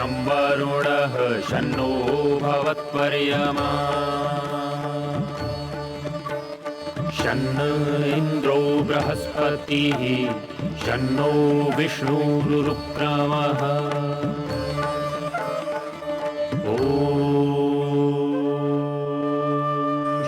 शं वरुणः शन्नो भवत्वर्यमा शन्न इन्द्रो बृहस्पतिः शन्नो विष्णुरुक्रमः ॐ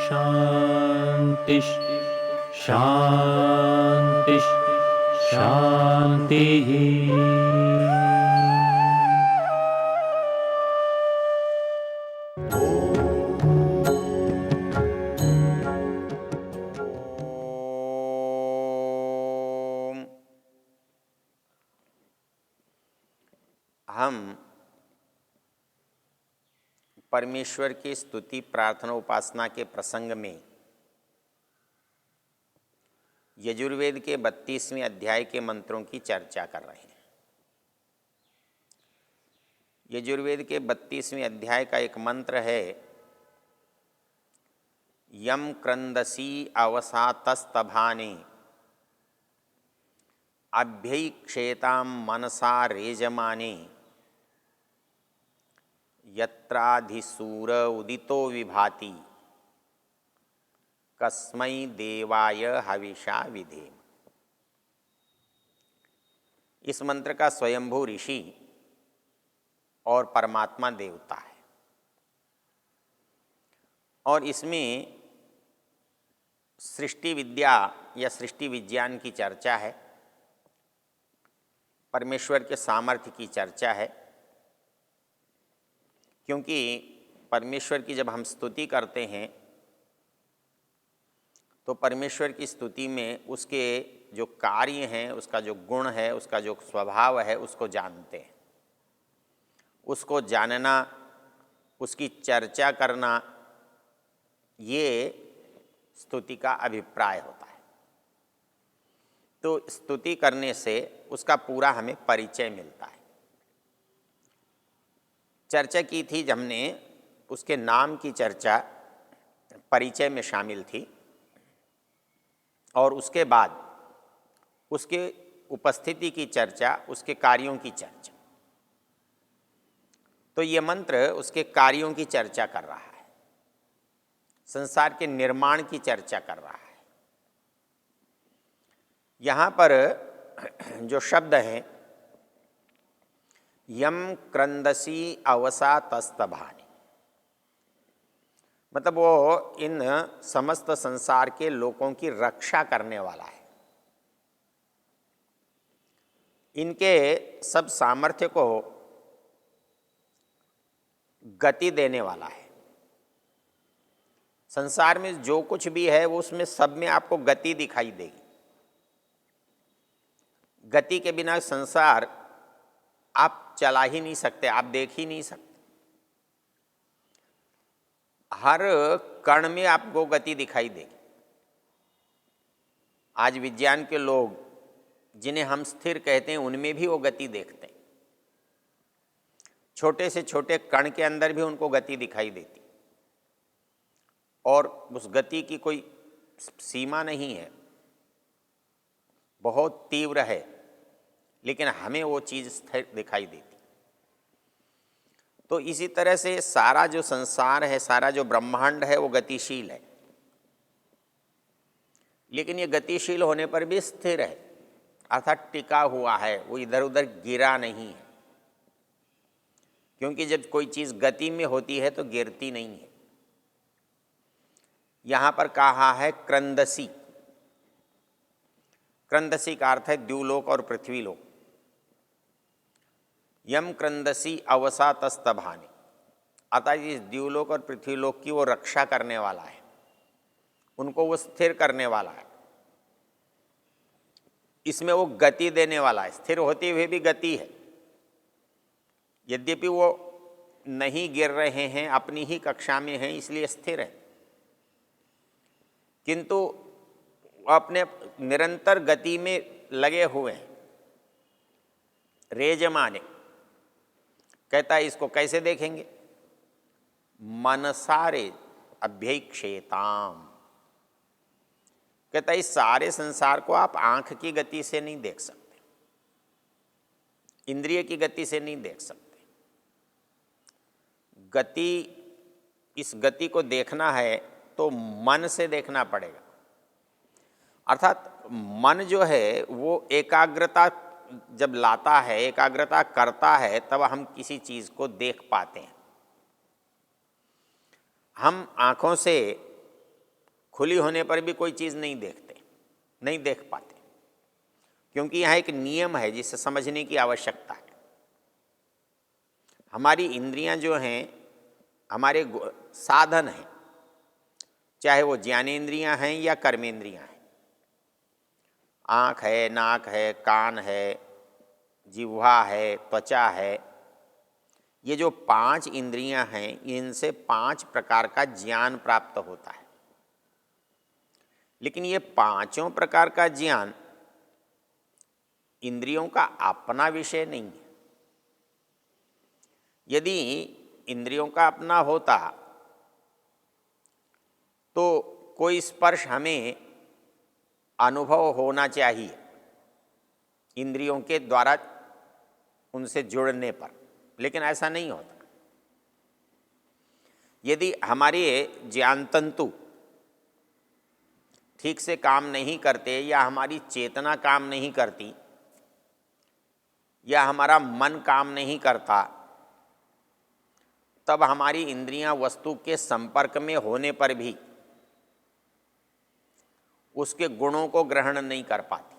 शान्ति शान्ति शान्तिः। हम परमेश्वर की स्तुति प्रार्थना उपासना के प्रसंग में यजुर्वेद के 32वें अध्याय के मंत्रों की चर्चा कर रहे हैं। यजुर्वेद के 32वें अध्याय का एक मंत्र है, यम क्रंदसी अवसातस्तभाने अभ्यैक्षेतां मनसा रेजमाने यत्राधिसूर उदितो विभाति कस्मै देवाय हविषा विधेम। इस मंत्र का स्वयंभू ऋषि और परमात्मा देवता है और इसमें सृष्टि विद्या या सृष्टि विज्ञान की चर्चा है, परमेश्वर के सामर्थ्य की चर्चा है। क्योंकि परमेश्वर की जब हम स्तुति करते हैं तो परमेश्वर की स्तुति में उसके जो कार्य हैं, उसका जो गुण है, उसका जो स्वभाव है, उसको जानते हैं। उसको जानना, उसकी चर्चा करना, ये स्तुति का अभिप्राय होता है। तो स्तुति करने से उसका पूरा हमें परिचय मिलता है। चर्चा की थी जब हमने, उसके नाम की चर्चा परिचय में शामिल थी और उसके बाद उसके उपस्थिति की चर्चा, उसके कार्यों की चर्चा। तो ये मंत्र उसके कार्यों की चर्चा कर रहा है, संसार के निर्माण की चर्चा कर रहा है। यहाँ पर जो शब्द हैं, यम क्रंदसी अवसातस्तभानि, मतलब वो इन समस्त संसार के लोगों की रक्षा करने वाला है, इनके सब सामर्थ्य को गति देने वाला है। संसार में जो कुछ भी है वो उसमें सब में आपको गति दिखाई देगी। गति के बिना संसार आप चला ही नहीं सकते, आप देख ही नहीं सकते। हर कण में आपको गति दिखाई देगी। आज विज्ञान के लोग जिन्हें हम स्थिर कहते हैं, उनमें भी वो गति देखते हैं। छोटे से छोटे कण के अंदर भी उनको गति दिखाई देती और उस गति की कोई सीमा नहीं है, बहुत तीव्र है, लेकिन हमें वो चीज़ स्थिर दिखाई देती। तो इसी तरह से सारा जो संसार है, सारा जो ब्रह्मांड है, वो गतिशील है, लेकिन ये गतिशील होने पर भी स्थिर है, अर्थात टिका हुआ है, वो इधर उधर गिरा नहीं है। क्योंकि जब कोई चीज़ गति में होती है तो गिरती नहीं है। यहाँ पर कहा है क्रंदसी। क्रंदसी का अर्थ है द्युलोक और पृथ्वीलोक। यम क्रंदसी अवसातस्तभानि, अतः इस द्युलोक और पृथ्वीलोक की वो रक्षा करने वाला है, उनको वो स्थिर करने वाला है, इसमें वो गति देने वाला है। स्थिर होते हुए भी गति है, यद्यपि वो नहीं गिर रहे हैं, अपनी ही कक्षा में हैं, इसलिए स्थिर है, किंतु अपने निरंतर गति में लगे हुए हैं। रेजमाने कहता है, इसको कैसे देखेंगे? मनसारे अभ्यैक्षेताम, कहता है इस सारे संसार को आप आंख की गति से नहीं देख सकते, इंद्रिय की गति से नहीं देख सकते, गति, इस गति को देखना है तो मन से देखना पड़ेगा। अर्थात मन जो है वो एकाग्रता जब लाता है, एकाग्रता करता है, तब हम किसी चीज़ को देख पाते हैं। हम आँखों से खुली होने पर भी कोई चीज़ नहीं देखते, नहीं देख पाते, क्योंकि यहाँ एक नियम है जिसे समझने की आवश्यकता है। हमारी इंद्रियां जो हैं हमारे साधन हैं, चाहे वो ज्ञानेंद्रियां हैं या कर्मेंद्रियां हैं। आँख है, नाक है, कान है, जिह्वा है, त्वचा है, ये जो 5 इंद्रियां हैं, इनसे 5 प्रकार का ज्ञान प्राप्त होता है। लेकिन ये पांचों प्रकार का ज्ञान इंद्रियों का अपना विषय नहीं है। यदि इंद्रियों का अपना होता तो कोई स्पर्श हमें अनुभव होना चाहिए इंद्रियों के द्वारा उनसे जुड़ने पर, लेकिन ऐसा नहीं होता। यदि हमारे ज्ञान तंतु ठीक से काम नहीं करते, या हमारी चेतना काम नहीं करती, या हमारा मन काम नहीं करता, तब हमारी इंद्रियां वस्तु के संपर्क में होने पर भी उसके गुणों को ग्रहण नहीं कर पाती।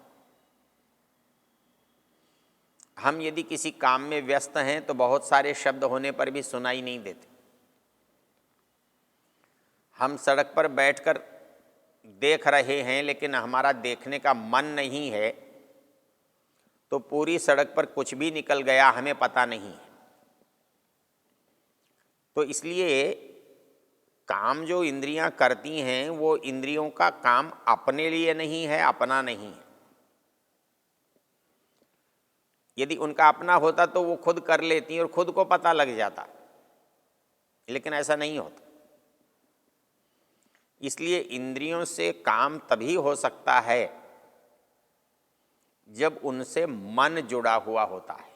हम यदि किसी काम में व्यस्त हैं तो बहुत सारे शब्द होने पर भी सुनाई नहीं देते। हम सड़क पर बैठकर देख रहे हैं लेकिन हमारा देखने का मन नहीं है, तो पूरी सड़क पर कुछ भी निकल गया हमें पता नहीं है। तो इसलिए काम जो इंद्रियां करती हैं वो इंद्रियों का काम अपने लिए नहीं है, अपना नहीं है। यदि उनका अपना होता तो वो खुद कर लेती और खुद को पता लग जाता, लेकिन ऐसा नहीं होता। इसलिए इंद्रियों से काम तभी हो सकता है जब उनसे मन जुड़ा हुआ होता है,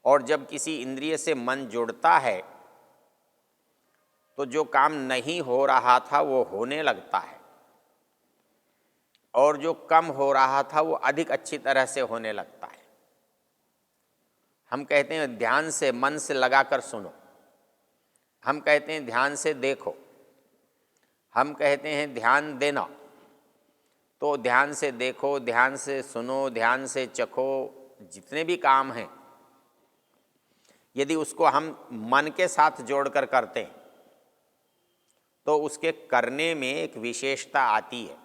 और जब किसी इंद्रिय से मन जुड़ता है तो जो काम नहीं हो रहा था वो होने लगता है, और जो कम हो रहा था वो अधिक अच्छी तरह से होने लगता है। हम कहते हैं ध्यान से, मन से लगाकर सुनो। हम कहते हैं ध्यान से देखो। हम कहते हैं ध्यान देना। तो ध्यान से देखो, ध्यान से सुनो, ध्यान से चखो, जितने भी काम हैं, यदि उसको हम मन के साथ जोड़कर करते हैं तो उसके करने में एक विशेषता आती है।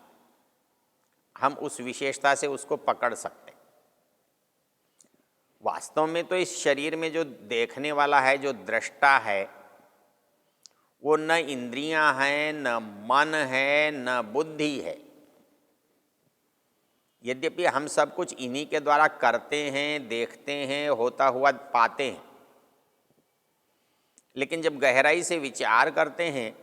हम उस विशेषता से उसको पकड़ सकते हैं। वास्तव में तो इस शरीर में जो देखने वाला है, जो दृष्टा है, वो न इंद्रियां हैं, न मन है, न बुद्धि है। यद्यपि हम सब कुछ इन्हीं के द्वारा करते हैं, देखते हैं, होता हुआ पाते हैं, लेकिन जब गहराई से विचार करते हैं,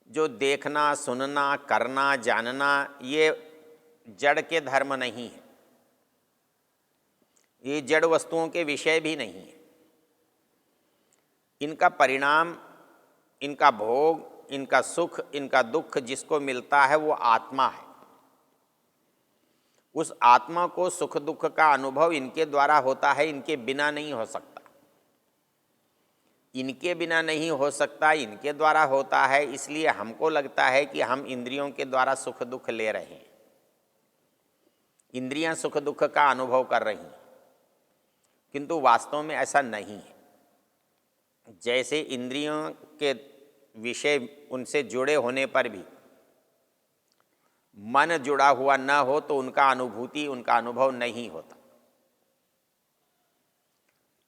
जो देखना, सुनना, करना, जानना, ये जड़ के धर्म नहीं है, ये जड़ वस्तुओं के विषय भी नहीं है। इनका परिणाम, इनका भोग, इनका सुख, इनका दुख जिसको मिलता है वो आत्मा है। उस आत्मा को सुख दुख का अनुभव इनके द्वारा होता है, इनके बिना नहीं हो सकता। इनके बिना नहीं हो सकता, इनके द्वारा होता है। इसलिए हमको लगता है कि हम इंद्रियों के द्वारा सुख दुख ले रहे हैं, इंद्रियां सुख दुख का अनुभव कर रही हैं, किंतु वास्तव में ऐसा नहीं है। जैसे इंद्रियों के विषय उनसे जुड़े होने पर भी मन जुड़ा हुआ न हो तो उनका अनुभूति, उनका अनुभव नहीं होता।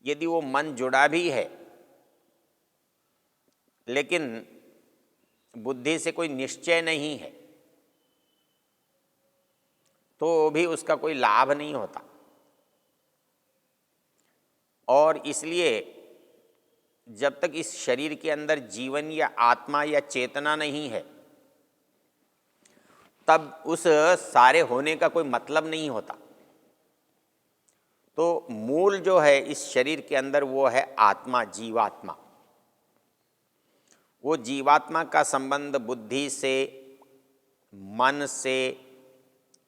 यदि वो मन जुड़ा भी है लेकिन बुद्धि से कोई निश्चय नहीं है तो भी उसका कोई लाभ नहीं होता। और इसलिए जब तक इस शरीर के अंदर जीवन या आत्मा या चेतना नहीं है, तब उस सारे होने का कोई मतलब नहीं होता। तो मूल जो है इस शरीर के अंदर वो है आत्मा, जीवात्मा। वो जीवात्मा का संबंध बुद्धि से, मन से,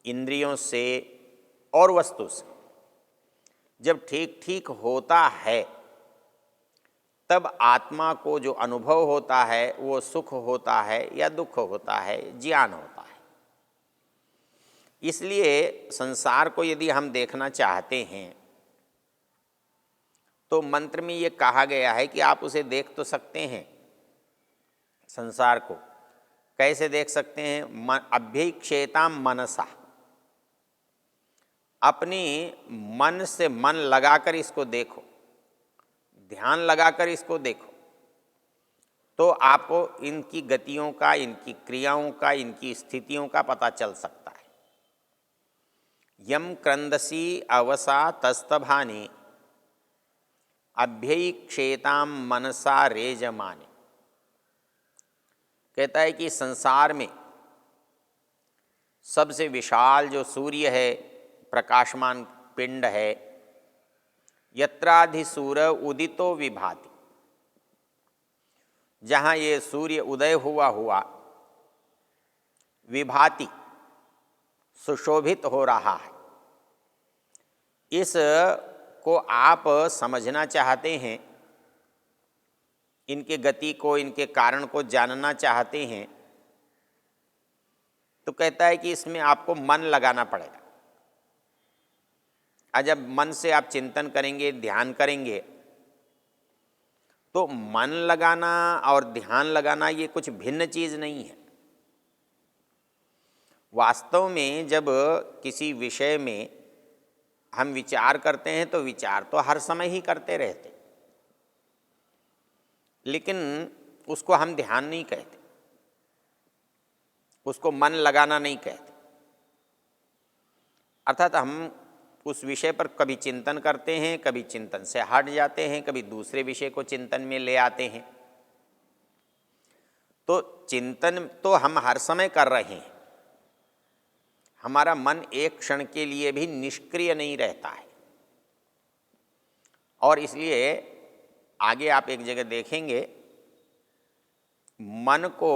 इंद्रियों से और वस्तु से जब ठीक ठीक होता है तब आत्मा को जो अनुभव होता है वो सुख होता है या दुख होता है, ज्ञान होता है। इसलिए संसार को यदि हम देखना चाहते हैं तो मंत्र में ये कहा गया है कि आप उसे देख तो सकते हैं। संसार को कैसे देख सकते हैं? अभ्यक्षेताम मनसा, अपनी मन से मन लगाकर इसको देखो, ध्यान लगाकर इसको देखो, तो आपको इनकी गतियों का, इनकी क्रियाओं का, इनकी स्थितियों का पता चल सकता है। यम क्रंदसी अवसा तस्तभानि अभ्यक्षेताम मनसा रेजमाने। कहता है कि संसार में सबसे विशाल जो सूर्य है, प्रकाशमान पिंड है, यत्राधिसूर उदितो विभाति, जहाँ ये सूर्य उदय हुआ विभाति, सुशोभित हो रहा है, इस को आप समझना चाहते हैं, इनके गति को, इनके कारण को जानना चाहते हैं, तो कहता है कि इसमें आपको मन लगाना पड़ेगा। और जब मन से आप चिंतन करेंगे, ध्यान करेंगे, तो मन लगाना और ध्यान लगाना ये कुछ भिन्न चीज़ नहीं है। वास्तव में जब किसी विषय में हम विचार करते हैं तो विचार तो हर समय ही करते रहते, लेकिन उसको हम ध्यान नहीं कहते, उसको मन लगाना नहीं कहते। अर्थात हम उस विषय पर कभी चिंतन करते हैं, कभी चिंतन से हट जाते हैं, कभी दूसरे विषय को चिंतन में ले आते हैं। तो चिंतन तो हम हर समय कर रहे हैं, हमारा मन एक क्षण के लिए भी निष्क्रिय नहीं रहता है। और इसलिए आगे आप एक जगह देखेंगे, मन को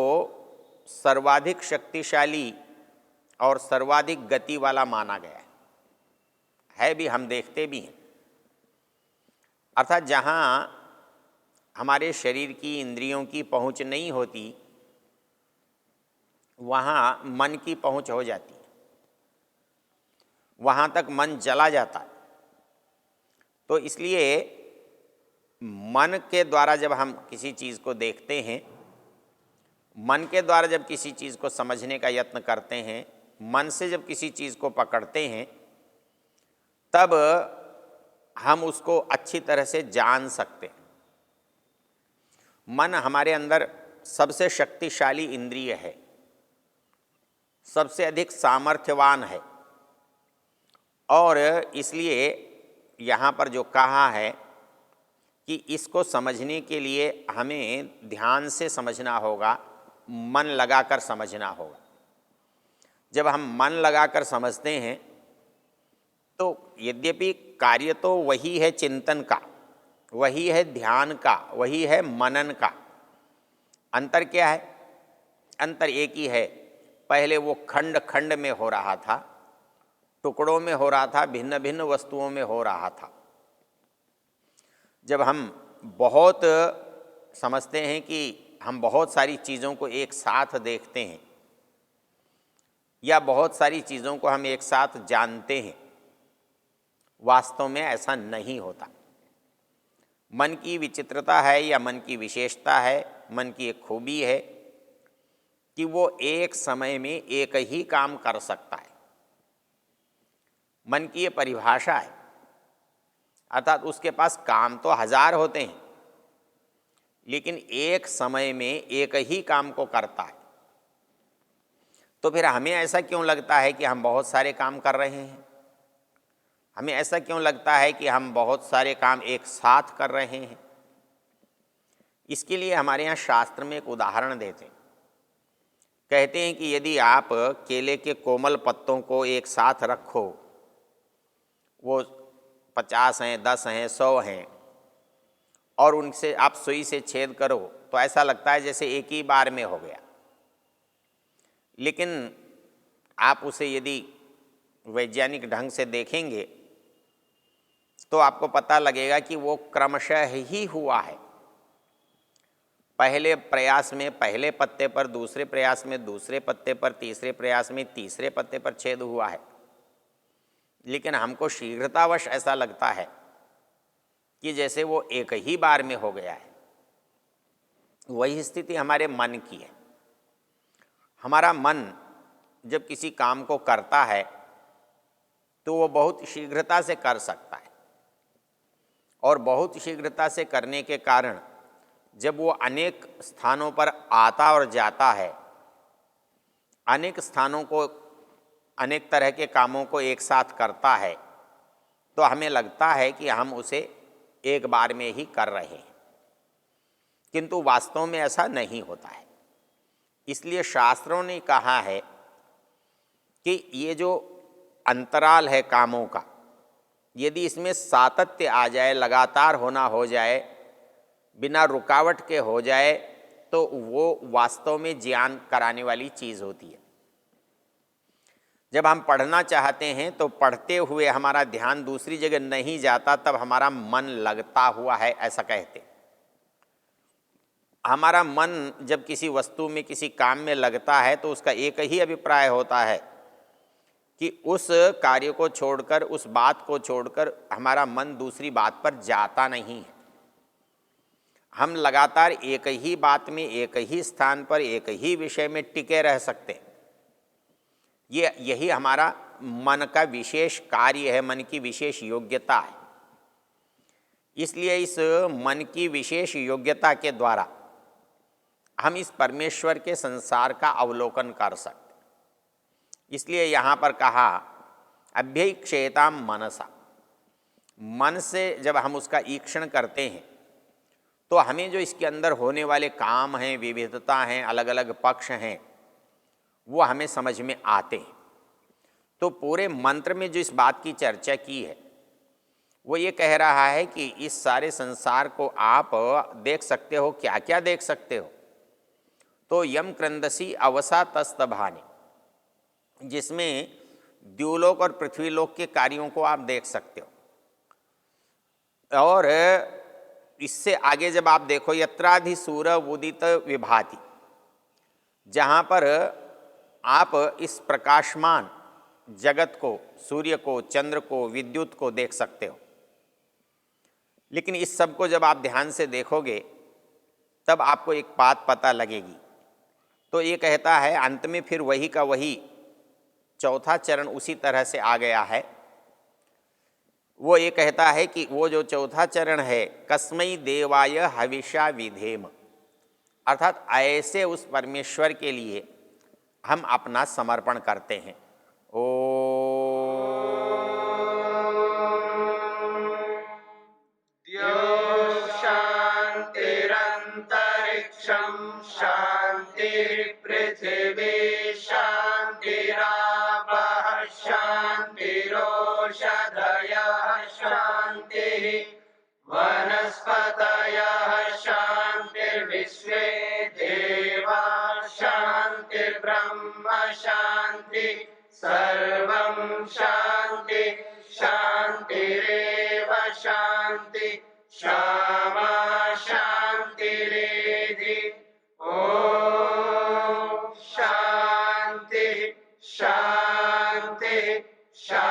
सर्वाधिक शक्तिशाली और सर्वाधिक गति वाला माना गया है भी, हम देखते भी हैं। अर्थात जहाँ हमारे शरीर की, इंद्रियों की पहुँच नहीं होती, वहाँ मन की पहुँच हो जाती है, वहाँ तक मन चला जाता है। तो इसलिए मन के द्वारा जब हम किसी चीज़ को देखते हैं, मन के द्वारा जब किसी चीज़ को समझने का यत्न करते हैं, मन से जब किसी चीज़ को पकड़ते हैं, तब हम उसको अच्छी तरह से जान सकते हैं। मन हमारे अंदर सबसे शक्तिशाली इंद्रिय है, सबसे अधिक सामर्थ्यवान है। और इसलिए यहाँ पर जो कहा है कि इसको समझने के लिए हमें ध्यान से समझना होगा, मन लगाकर समझना होगा। जब हम मन लगाकर समझते हैं तो यद्यपि कार्य तो वही है चिंतन का, वही है ध्यान का, वही है मनन का। अंतर क्या है? अंतर एक ही है, पहले वो खंड खंड में हो रहा था, टुकड़ों में हो रहा था, भिन्न भिन्न वस्तुओं में हो रहा था। जब हम बहुत समझते हैं कि हम बहुत सारी चीज़ों को एक साथ देखते हैं या बहुत सारी चीज़ों को हम एक साथ जानते हैं, वास्तव में ऐसा नहीं होता। मन की विचित्रता है या मन की विशेषता है, मन की एक खूबी है कि वो एक समय में एक ही काम कर सकता है। मन की ये परिभाषा है, अर्थात उसके पास काम तो हजार होते हैं, लेकिन एक समय में एक ही काम को करता है। तो फिर हमें ऐसा क्यों लगता है कि हम बहुत सारे काम कर रहे हैं? हमें ऐसा क्यों लगता है कि हम बहुत सारे काम एक साथ कर रहे हैं? इसके लिए हमारे यहाँ शास्त्र में एक उदाहरण देते हैं। कहते हैं कि यदि आप केले के कोमल पत्तों को एक साथ रखो, वो 50 हैं, 10 हैं, 100 हैं, और उनसे आप सुई से छेद करो तो ऐसा लगता है जैसे एक ही बार में हो गया। लेकिन आप उसे यदि वैज्ञानिक ढंग से देखेंगे तो आपको पता लगेगा कि वो क्रमशः ही हुआ है। पहले प्रयास में पहले पत्ते पर, दूसरे प्रयास में दूसरे पत्ते पर, तीसरे प्रयास में तीसरे पत्ते पर छेद हुआ है। लेकिन हमको शीघ्रतावश ऐसा लगता है कि जैसे वो एक ही बार में हो गया है। वही स्थिति हमारे मन की है। हमारा मन जब किसी काम को करता है तो वो बहुत शीघ्रता से कर सकता है, और बहुत शीघ्रता से करने के कारण जब वो अनेक स्थानों पर आता और जाता है, अनेक स्थानों को, अनेक तरह के कामों को एक साथ करता है, तो हमें लगता है कि हम उसे एक बार में ही कर रहे हैं, किंतु वास्तव में ऐसा नहीं होता है। इसलिए शास्त्रों ने कहा है कि ये जो अंतराल है कामों का, यदि इसमें सातत्य आ जाए, लगातार होना हो जाए, बिना रुकावट के हो जाए, तो वो वास्तव में ज्ञान कराने वाली चीज़ होती है। जब हम पढ़ना चाहते हैं तो पढ़ते हुए हमारा ध्यान दूसरी जगह नहीं जाता, तब हमारा मन लगता हुआ है, ऐसा कहते। हमारा मन जब किसी वस्तु में, किसी काम में लगता है तो उसका एक ही अभिप्राय होता है कि उस कार्य को छोड़कर, उस बात को छोड़कर हमारा मन दूसरी बात पर जाता नहीं है। हम लगातार एक ही बात में, एक ही स्थान पर, एक ही विषय में टिके रह सकते हैं। यही हमारा मन का विशेष कार्य है, मन की विशेष योग्यता है। इसलिए इस मन की विशेष योग्यता के द्वारा हम इस परमेश्वर के संसार का अवलोकन कर सकते। इसलिए यहाँ पर कहा अभ्यक्षेताम मनसा। मन से जब हम उसका ईक्षण करते हैं तो हमें जो इसके अंदर होने वाले काम हैं, विविधता हैं, अलग अलग पक्ष हैं, वो हमें समझ में आते हैं। तो पूरे मंत्र में जो इस बात की चर्चा की है वो ये कह रहा है कि इस सारे संसार को आप देख सकते हो। क्या क्या देख सकते हो? तो यम क्रंदसी अवसा तस्तभानि, जिसमें द्युलोक और पृथ्वीलोक के कार्यों को आप देख सकते हो। और इससे आगे जब आप देखो यत्राधि सूर उदित विभाति, जहाँ पर आप इस प्रकाशमान जगत को, सूर्य को, चंद्र को, विद्युत को देख सकते हो। लेकिन इस सब को जब आप ध्यान से देखोगे तब आपको एक बात पता लगेगी। तो ये कहता है अंत में फिर वही का वही चौथा चरण उसी तरह से आ गया है। वो ये कहता है कि वो जो चौथा चरण है, कस्मै देवाय हविषा विधेम, अर्थात ऐसे उस परमेश्वर के लिए हम अपना समर्पण करते हैं। ओ शान्तिरन्तरिक्षं शान्तिर्पृथिवी शान्तिरापः शान्तिरोषधयः शान्तिः वनस्पतयः शान्तिर्विश्वे देवा शान्तिर्ब्रह्म शान्ति सर्वं शान्ति शान्तिरेव शान्ति क्षमा शान्तिरेधि। ॐ शान्ति शान्ति शान्ति।